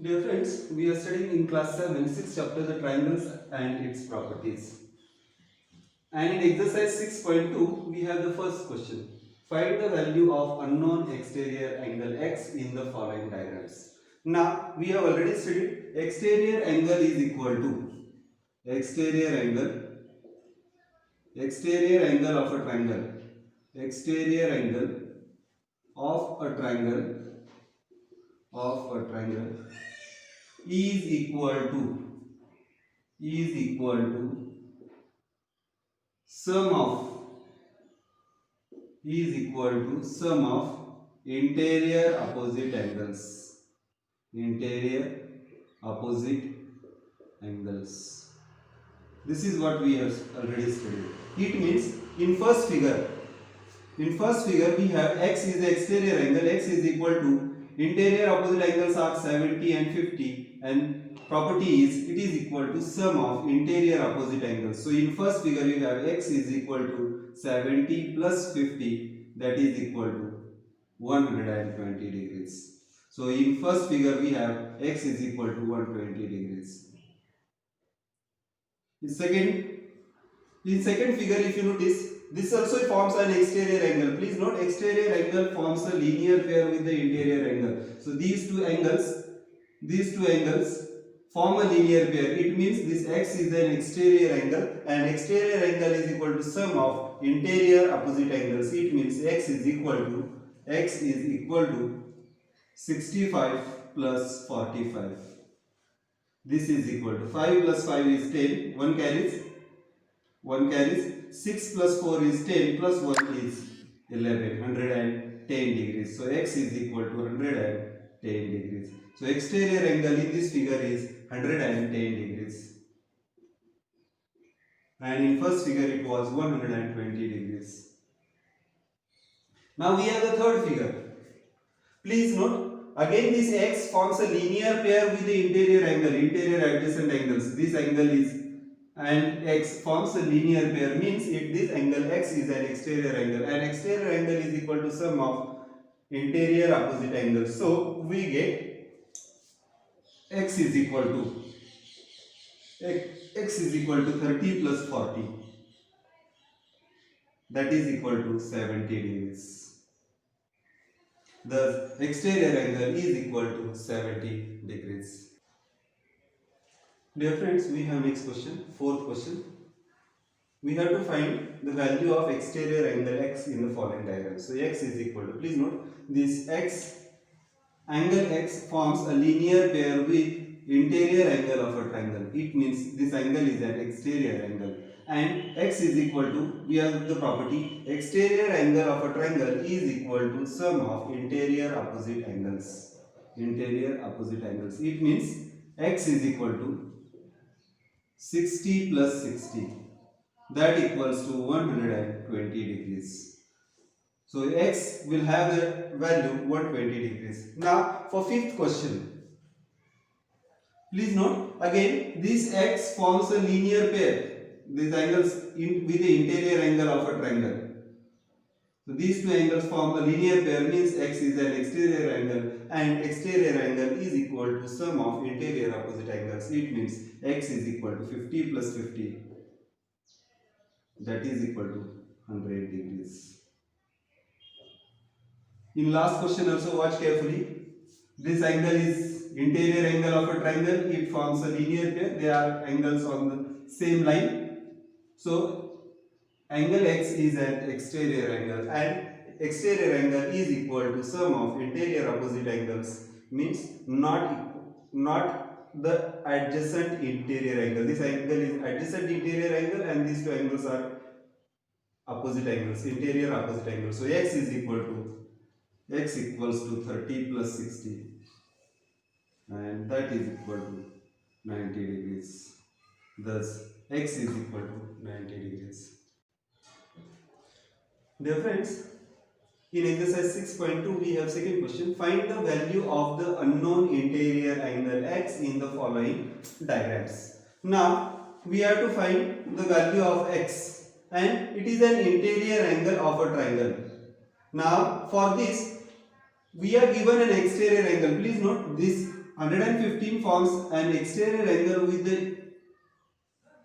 Dear friends, we are studying in class 7, 6th chapter, the triangles and its properties. And in exercise 6.2, we have the first question. Find the value of unknown exterior angle x in the following diagrams. Now, we have already studied exterior angle is equal to exterior angle of a triangle, exterior angle of a triangle is equal to sum of sum of interior opposite angles. Interior opposite angles. This is what we have already studied. It means in first figure we have x is the exterior angle, x is equal to interior opposite angles are 70 and 50, and property is it is equal to sum of interior opposite angles. So in first figure you have x is equal to 70 plus 50, that is equal to 120 degrees. So in first figure we have x is equal to 120 degrees. In second figure, if you notice, this also forms an exterior angle. Please note, exterior angle forms a linear pair with the interior angle. So these two angles form a linear pair. It means this x is an exterior angle, and exterior angle is equal to sum of interior opposite angles. It means x is equal to 65 plus 45. This is equal to 5 plus 5 is 10. 1 carries. 6 plus 4 is 10 plus 1 is 11. 110 degrees. So x is equal to 110 degrees. So exterior angle in this figure is 110 degrees. And in first figure it was 120 degrees. Now we have the third figure. Please note, again this x forms a linear pair with the interior adjacent angles. This angle is, and x forms a linear pair, means if this angle x is an exterior angle, and exterior angle is equal to sum of interior opposite angles. So we get x is equal to 30 plus 40, that is equal to 70 degrees. Thus, exterior angle is equal to 70 degrees. Dear friends, we have next question, fourth question. We have to find the value of exterior angle x in the following diagram. So, x is equal to, please note, this angle x forms a linear pair with interior angle of a triangle. It means this angle is an exterior angle. And x is equal to, we have the property, exterior angle of a triangle is equal to sum of interior opposite angles. Interior opposite angles. It means x is equal to 60 plus 60, that equals to 120 degrees. So x will have the value 120 degrees. Now for fifth question, please note, again this x forms a linear pair. These angles with the interior angle of a triangle. So these two angles form a linear pair, means x is an exterior angle, and exterior angle is equal to sum of interior opposite angles. It means x is equal to 50 plus 50, that is equal to 100 degrees. In last question also watch carefully. This angle is interior angle of a triangle. It forms a linear pair. They are angles on the same line. So angle x is an exterior angle, and exterior angle is equal to sum of interior opposite angles, means not the adjacent interior angle. This angle is adjacent interior angle, and these two angles are opposite angles, interior opposite angles. So x equals to 30 plus 60, and that is equal to 90 degrees. Thus x is equal to 90 degrees. Dear friends, in exercise 6.2 we have second question. Find the value of the unknown interior angle x in the following diagrams. Now we have to find the value of x, and it is an interior angle of a triangle. Now for this we are given an exterior angle. Please note, this 115 forms an exterior angle with the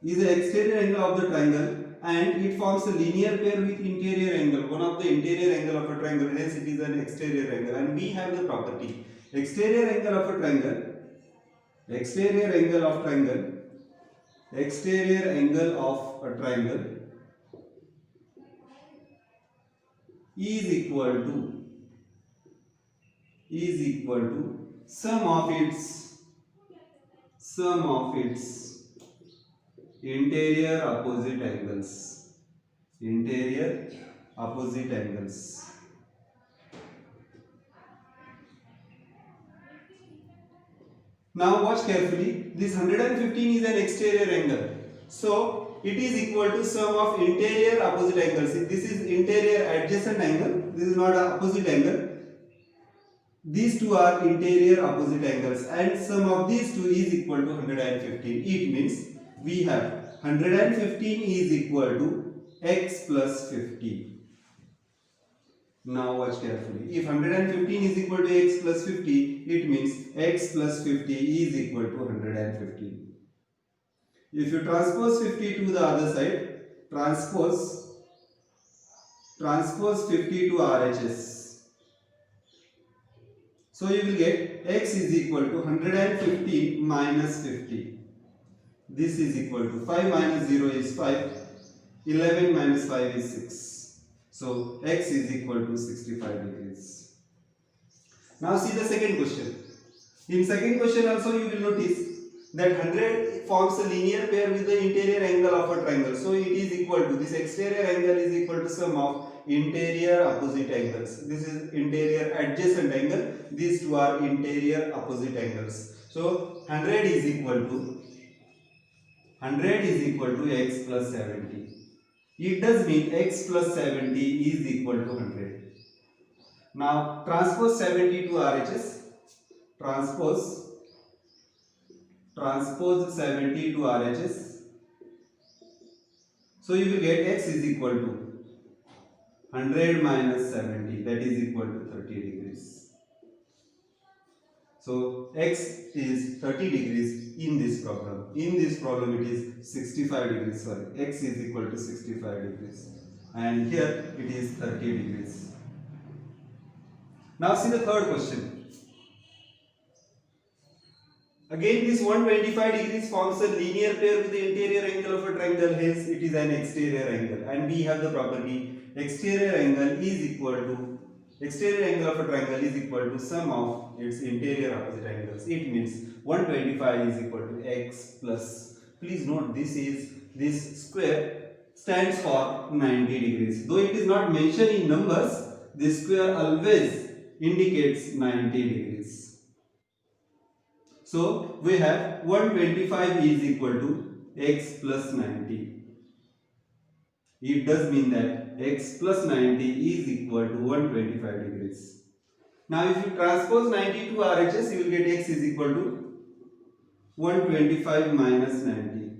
exterior angle of the triangle, and it forms a linear pair with interior angle, one of the interior angle of a triangle, hence it is an exterior angle. And we have the property exterior angle of a triangle, exterior angle of triangle, exterior angle of a triangle is equal to sum of its interior opposite angles. Now watch carefully. This 115 is an exterior angle, so it is equal to sum of interior opposite angles. This is interior adjacent angle, this is not opposite angle. These two are interior opposite angles, and sum of these two is equal to 115. It means we have 115 is equal to x plus 50. Now watch carefully. If 115 is equal to x plus 50, it means x plus 50 is equal to 115. If you transpose 50 to the other side, transpose 50 to RHS. So you will get x is equal to 150 minus 50. This is equal to 5 minus 0 is 5. 11 minus 5 is 6. So x is equal to 65 degrees. Now see the second question. In second question also you will notice that 100 forms a linear pair with the interior angle of a triangle. So it is equal to, this exterior angle is equal to sum of interior opposite angles. This is interior adjacent angle. These two are interior opposite angles. So 100 is equal to x plus 70. It does mean x plus 70 is equal to 100. Now transpose 70 to RHS. Transpose 70 to RHS. So you will get x is equal to 100 minus 70, that is equal to 30 degrees. So x is 30 degrees in this problem. In this problem it is 65 degrees, sorry. X is equal to 65 degrees. And here it is 30 degrees. Now see the third question. Again this 125 degrees forms a linear pair with the interior angle of a triangle, hence it is an exterior angle. And we have the property exterior angle of a triangle is equal to sum of its interior opposite angles. It means 125 is equal to x plus, please note this square stands for 90 degrees. Though it is not mentioned in numbers, this square always indicates 90 degrees. So we have 125 is equal to x plus 90. It does mean that x plus 90 is equal to 125 degrees. Now if you transpose 90 to RHS, you will get x is equal to 125 minus 90.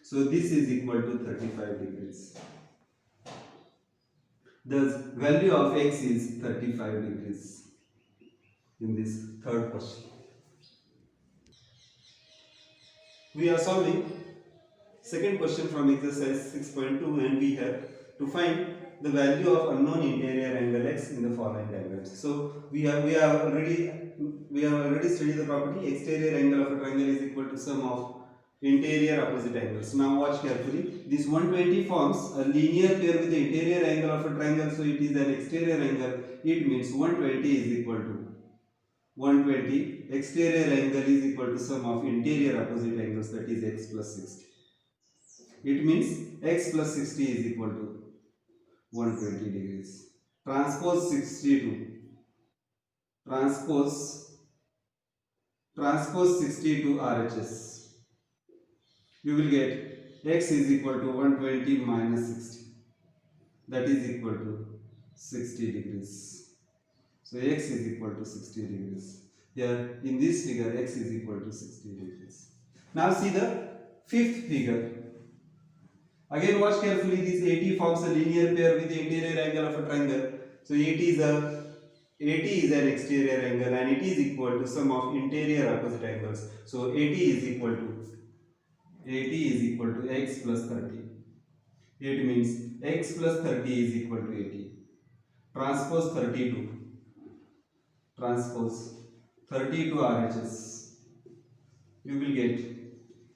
So this is equal to 35 degrees. The value of x is 35 degrees in this third question. We are solving second question from exercise 6.2, and we have to find the value of unknown interior angle x in the following diagrams. So we have already studied the property exterior angle of a triangle is equal to sum of interior opposite angles. Now watch carefully. This 120 forms a linear pair with the interior angle of a triangle, so it is an exterior angle. It means 120 is equal to 120 exterior angle is equal to sum of interior opposite angles, that is x plus 60. It means x plus 60 is equal to 120 degrees. Transpose 60 to RHS. You will get x is equal to 120 minus 60, that is equal to 60 degrees. So x is equal to 60 degrees. Here in this figure x is equal to 60 degrees. Now see the fifth figure. Again watch carefully. This 80 forms a linear pair with the interior angle of a triangle. So 80 is a AT is an exterior angle and it is equal to sum of interior opposite angles. So AT is equal to x plus 30. It means x plus 30 is equal to 80. Transpose 32 RHS. You will get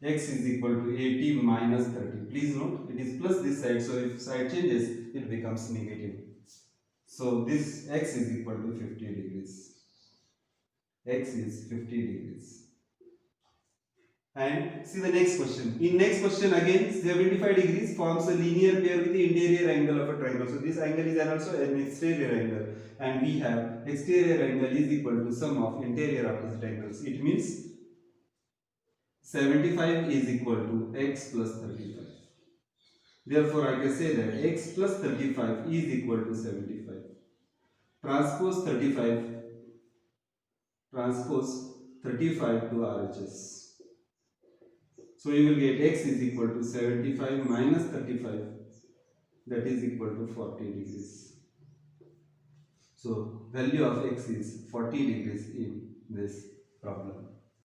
x is equal to 80 minus 30. Please note it is plus this side, so if side changes it becomes negative. So this x is equal to 50 degrees. X is 50 degrees. And see the next question. In next question again 75 degrees forms a linear pair with the interior angle of a triangle. So this angle is also an exterior angle and we have exterior angle is equal to sum of interior opposite angles. It means 75 is equal to x plus 35. Therefore I can say that x plus 35 is equal to 75. Transpose 35 to RHS. So you will get x is equal to 75 minus 35, that is equal to 40 degrees. So value of x is 40 degrees in this problem.